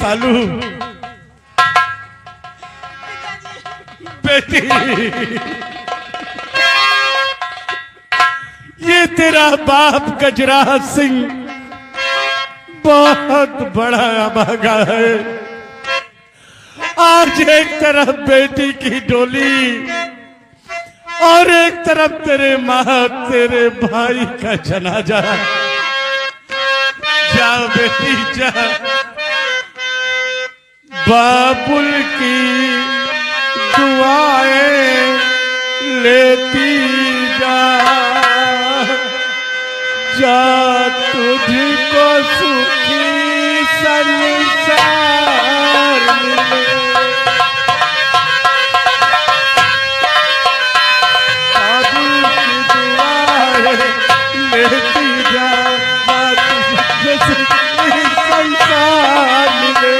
सालू बेटी, ये तेरा बाप गजराज सिंह बहुत बड़ा अभागा है। आज एक तरफ बेटी की डोली और एक तरफ तेरे माँ तेरे भाई का जनाजा। जा बेटी जा, बाबुल की दुआएं लेती जा, जा तुझको सुखी संसार मिले। बाबुल की दुआएं लेती जा, तुझको सुखी संसार मिले।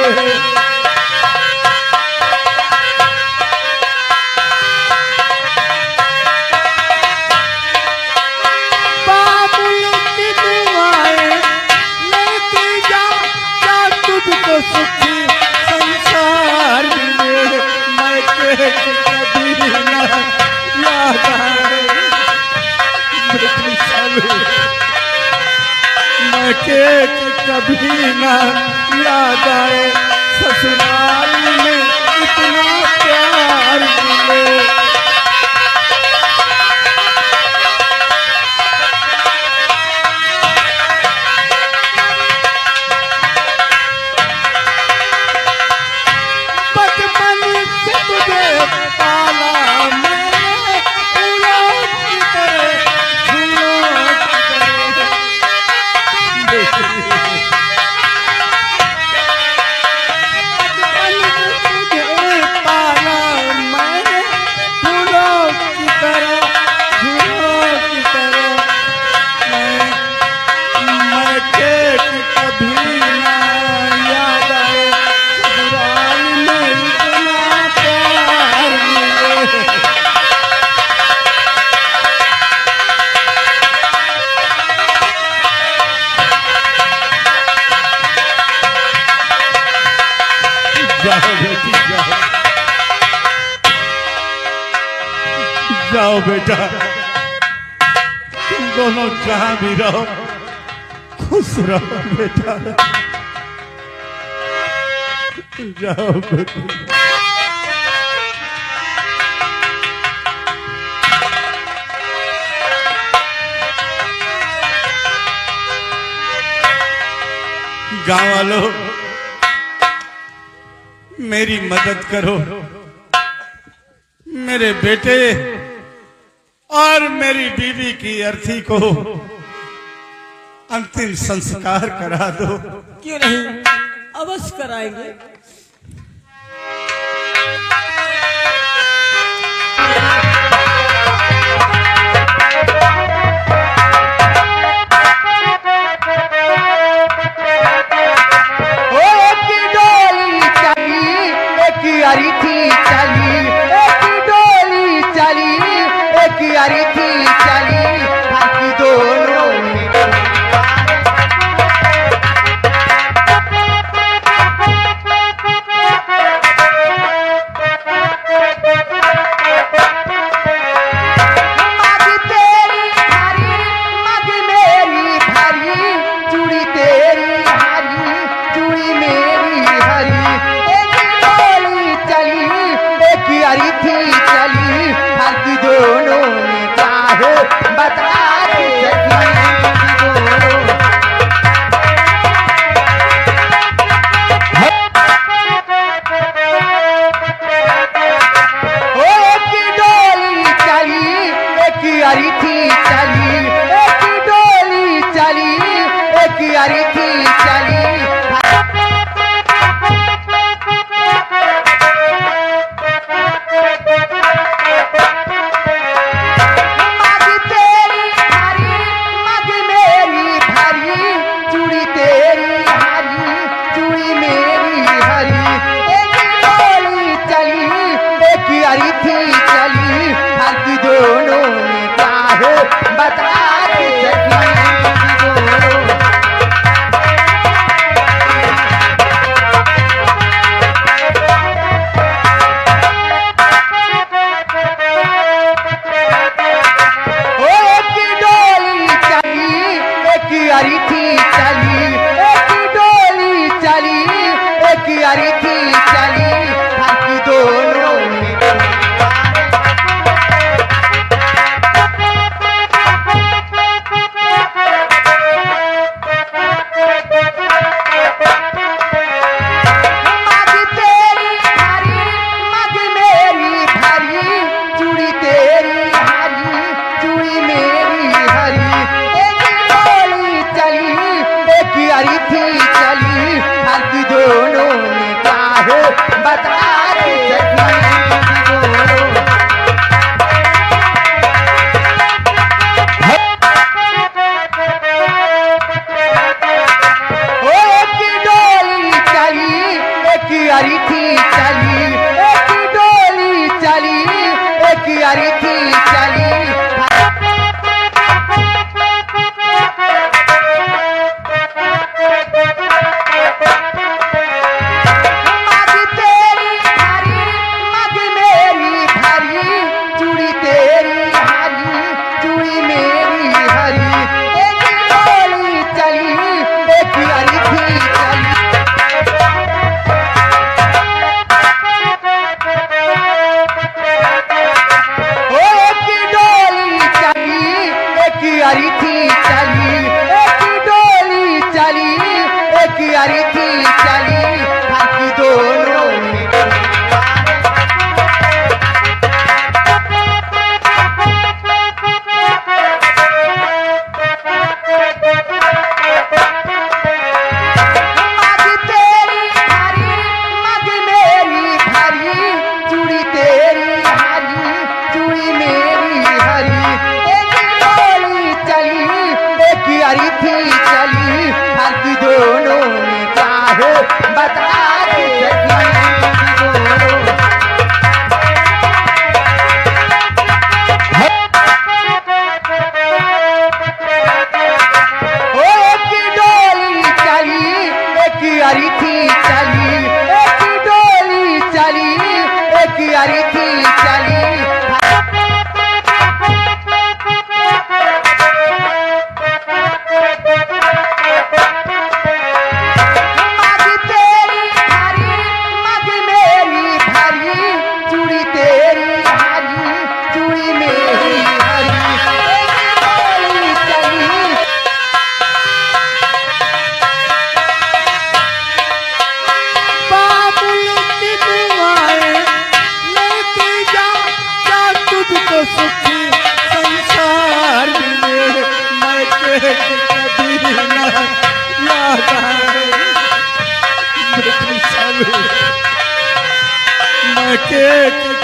सुखी संसार मिले, मैं के कभी ना याद आए बेटी सालू, मैं के कभी ना याद आए ससुराल में इतना प्यार मिले। जाओ बेटा, तुम दोनों जहां भी रहो खुश रहो बेटा। जाओ बेटा। गांव वालों, मेरी मदद करो, मेरे बेटे और मेरी बीवी की अर्थी को अंतिम संस्कार करा दो। क्यों नहीं, अवश्य कराएंगे। अर्थी चली, एक डोली चली, एक अर्थी चली, बाकी दोनों यारी थी चली एक डोली चली एक यारी थी चली यारी थी चली एक डोली चली एक यारी थी चली बाकी दोनों यारी थी चली बाकी दोनों ने चाहे बता दे एक डोली चली एक यारी थी चली एक डोली चली एक यारी थी चली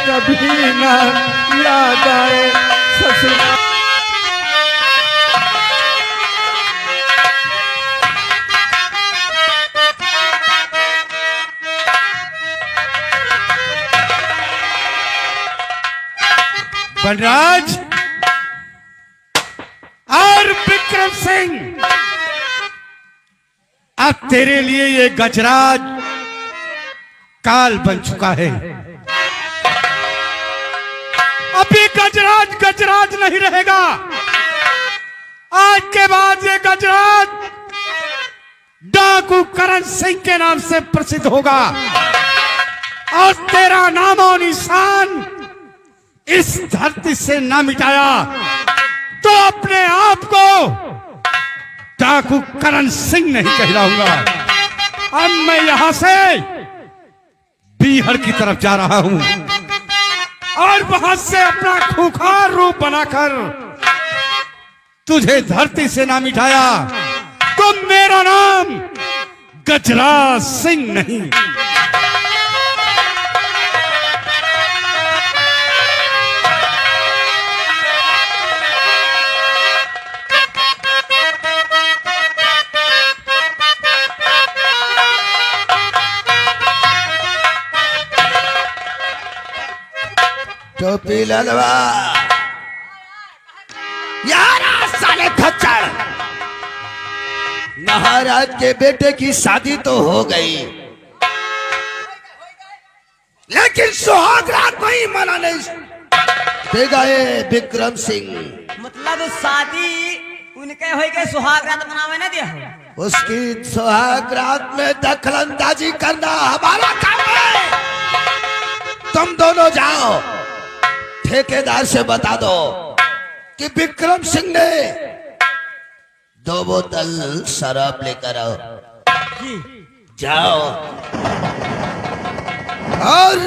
कभी ना याद आए ससुराल बनराज और विक्रम सिंह, अब तेरे लिए ये गजराज काल बन चुका है। अभी गजराज गजराज नहीं रहेगा। आज के बाद ये गजराज डाकू करण सिंह के नाम से प्रसिद्ध होगा और तेरा नामो निशान इस धरती से न मिटाया तो अपने आप को डाकू करण सिंह नहीं कहलाऊंगा। अब मैं यहां से बीहड़ की तरफ जा रहा हूं और वहां से अपना खूंखार रूप बनाकर तुझे धरती से ना मिटाया तो मेरा नाम गजराज सिंह नहीं। टोपी ललवा यारा साले खच्चर, महाराज के बेटे की शादी तो हो गई लेकिन सुहाग रात नहीं मना नहीं देगा ये विक्रम सिंह। मतलब शादी उनके हो गए सुहाग रात मनावे ना दिया, उसकी सुहाग रात में दखलंदाजी करना हमारा काम है। तुम दोनों जाओ ठेकेदार से बता दो कि विक्रम सिंह ने 2 बोतल शराब लेकर आओ। जाओ और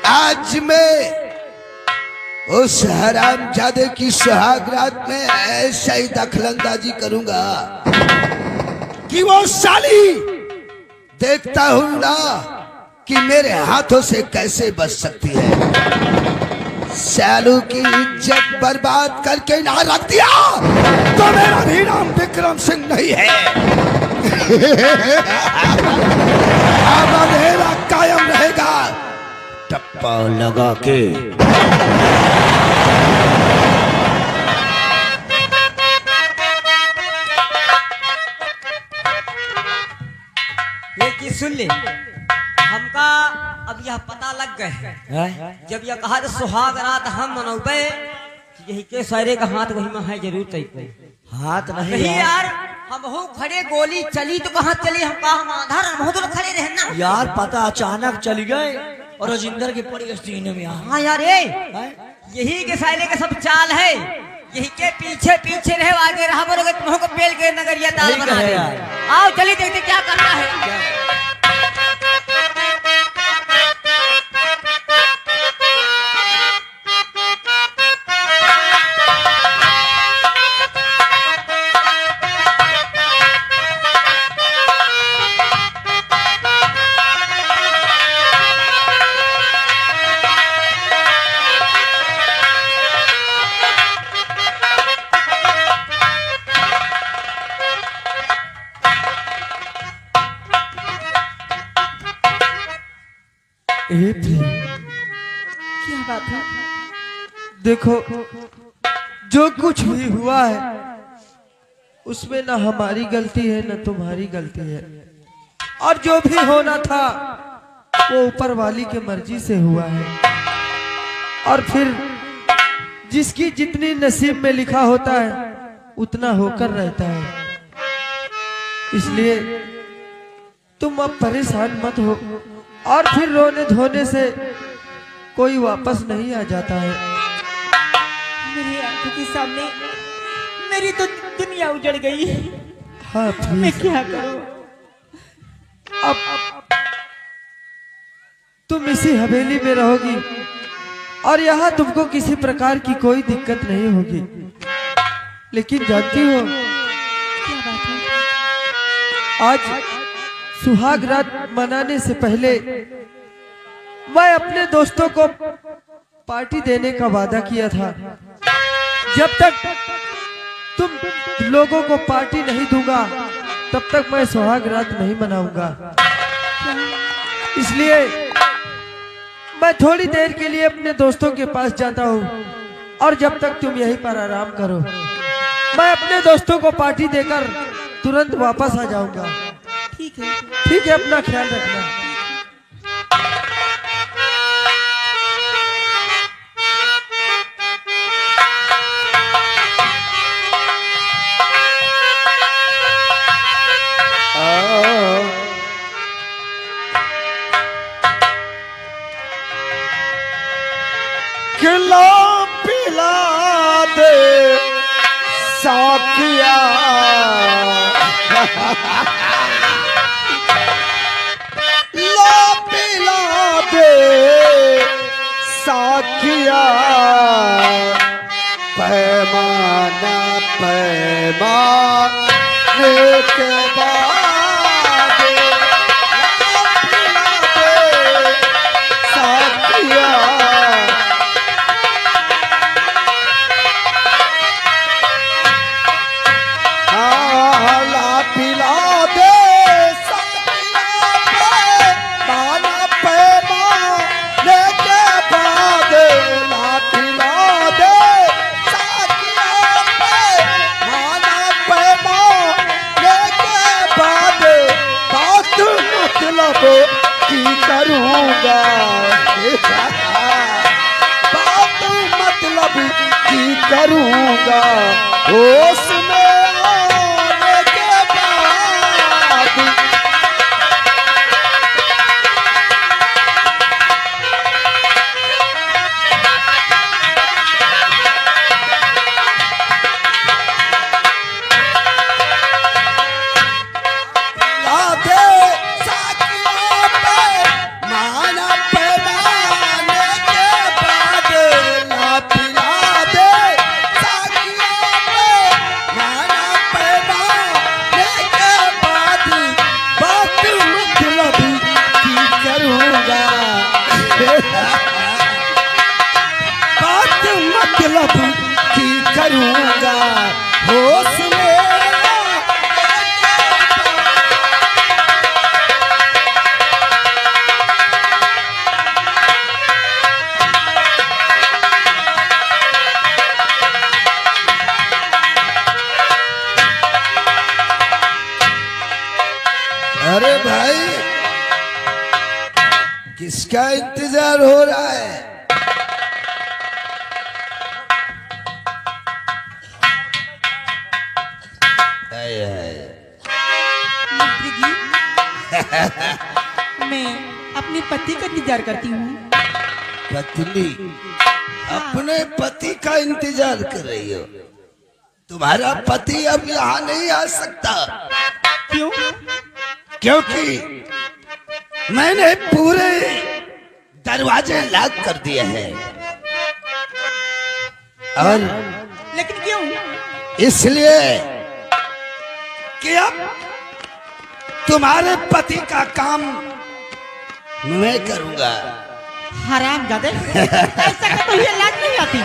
आज मैं उस हरामजादे की सुहाग रात में ऐसा ही दखलंदाजी करूंगा कि वो साली देखता हूं ना कि मेरे हाथों से कैसे बच सकती है। सालू की इज्जत बर्बाद करके ना रख दिया तो मेरा भी नाम विक्रम सिंह नहीं है। टप्पा लगा के ये की सुन ले, हमका अब यह पता लग गए जब यह कहा था सुहाग रात हम मनौबे, यही के सारे का हाथ वही में है जरूर तय हाथ नहीं नहीं यार। यार, हम हो खड़े गोली चली तो कहाँ चली, हम कहा हम आधार हम तो खड़े रहना यार पता अचानक चली गए और राजेंद्र के पड़ी सीने में हाँ यार यही के साले के सब चाल है, यही के पीछे पीछे रहे आगे रहा बोलोगे तुमको को पेल के नगरिया दाल ठीक बना है दे। यार। आओ चलिए देखते क्या करना है। क्या बात है? देखो जो कुछ भी हुआ है उसमें ना हमारी गलती है ना तुम्हारी गलती है, और जो भी होना था वो ऊपर वाली के मर्जी से हुआ है, और फिर जिसकी जितनी नसीब में लिखा होता है उतना होकर रहता है। इसलिए तुम अब परेशान मत हो, और फिर रोने धोने से कोई वापस नहीं आ जाता है। मेरी आंखों के सामने मेरी तो दुनिया उजड़ गई। हाँ मैं प्लीज, क्या करूं? अब तुम इसी हवेली में रहोगी और यहाँ तुमको किसी प्रकार की कोई दिक्कत नहीं होगी, लेकिन जानती हो क्या बात है? आज सुहाग रात मनाने से पहले मैं अपने दोस्तों को पार्टी देने का वादा किया था। जब तक तुम लोगों को पार्टी नहीं दूंगा तब तक मैं सुहाग रात नहीं मनाऊंगा। इसलिए मैं थोड़ी देर के लिए अपने दोस्तों के पास जाता हूँ, और जब तक तुम यहीं पर आराम करो मैं अपने दोस्तों को पार्टी देकर तुरंत वापस आ जाऊंगा। ठीक है। ठीक है, अपना ख्याल रखना। खिला पिला दे साकिया ला पिला दे साकिया पैमाना पैमाने के बाद ला पिला दे साकिया पिला दे दाना पैमाने के बाद ला पिला दे दाना पैमाने के बाद बात मतलब की करूँगा बात मतलब की करूँगा उसमें बात मतलब की करूँगा होश में अरे भाई, किसका इंतजार हो रहा है? आए आए। मंत्री जी, मैं अपने पति का इंतजार करती हूँ। पत्नी अपने पति का इंतजार कर रही हो? तुम्हारा पति अब यहाँ नहीं आ सकता। क्यों? क्योंकि मैंने पूरे दरवाजे लॉक कर दिए हैं। और लेकिन क्यों? इसलिए कि अब तुम्हारे पति का काम मैं करूंगा। हरामजादे, ऐसा का तो ये लाज नहीं आती।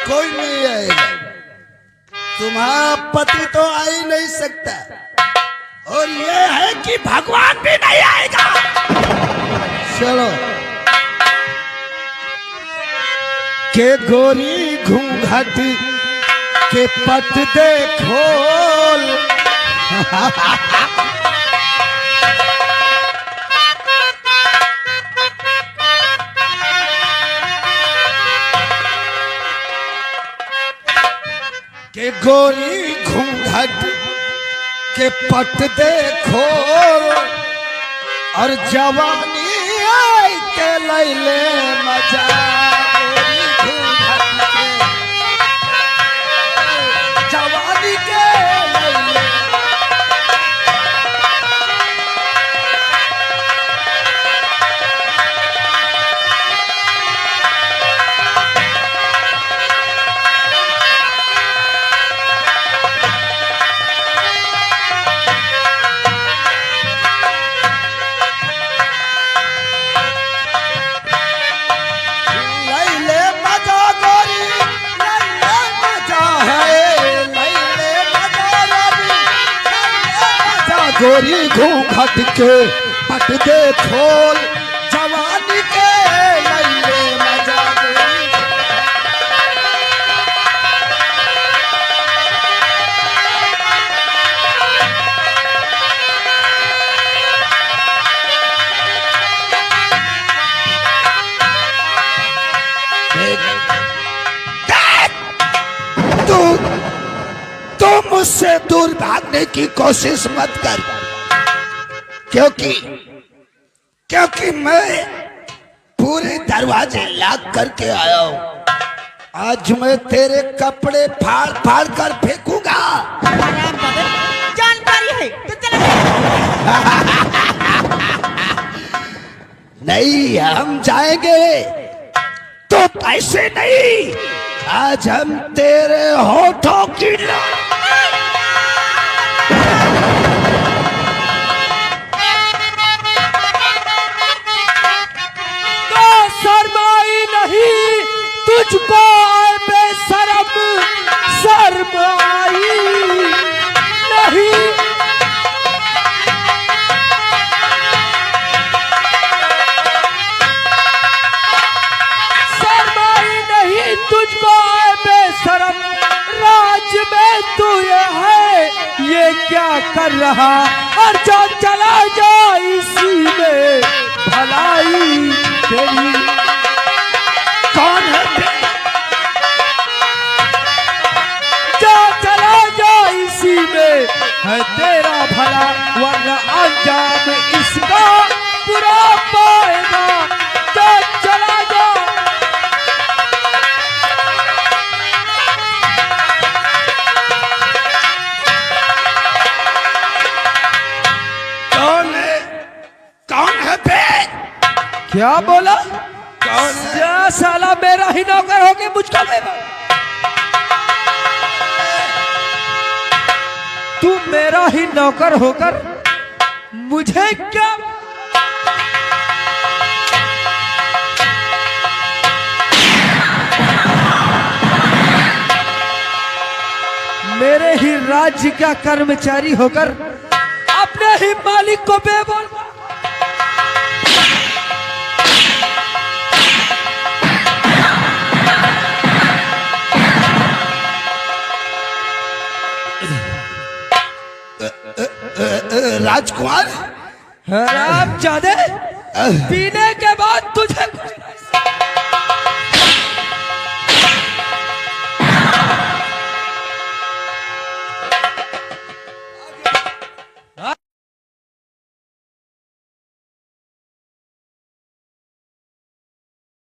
कोई नहीं आएगा, तुम्हारा पति तो आ ही नहीं सकता। और ये है कि भगवान भी नहीं आएगा। चलो के गोरी घूंघट के पट दे खोल। के गोरी घूंघट के पट दे खोल और जवानी आई के लैले मजा। गोरी घूंघट के जवानी के लैले। लैले मजा गोरी, लैले मजा है। लैले मजा गोरी, लैले मजा गोरी घूंघट के पट दे खोल जवानी के लैले मजा गोरी। तू मुझसे दूर भागने की कोशिश मत कर, क्योंकि मैं पूरे दरवाजे लॉक करके आया हूं। आज मैं तेरे कपड़े फाड़ फाड़ कर फेंकूंगा। हरामजादे, जानकारी है तो चला। नहीं, हम जाएंगे तो पैसे नहीं, आज हम तेरे होठों की तो शर्माई नहीं तुझको आए बेशरम, शर्माई नहीं। शर्माई नहीं तुझको आए बेशरम, राज में तू ये है ये क्या कर रहा। और जो चला जा इसी में भलाई तेरी। कौन है? जो चला जा इसी में है तेरा भला, वरना अंजाम इसका बुरा पाएगा। जो चला जा। कौन है? कौन है बे? क्या बोला? कौन है? क्या साला मेरा ही नौकर होके मुझको बेवा? तू मेरा ही नौकर होकर मुझे क्या? मेरे ही राज्य का कर्मचारी होकर अपने ही मालिक को बेबोल। राजकुमार रामजादे पीने के बाद तुझे कुछ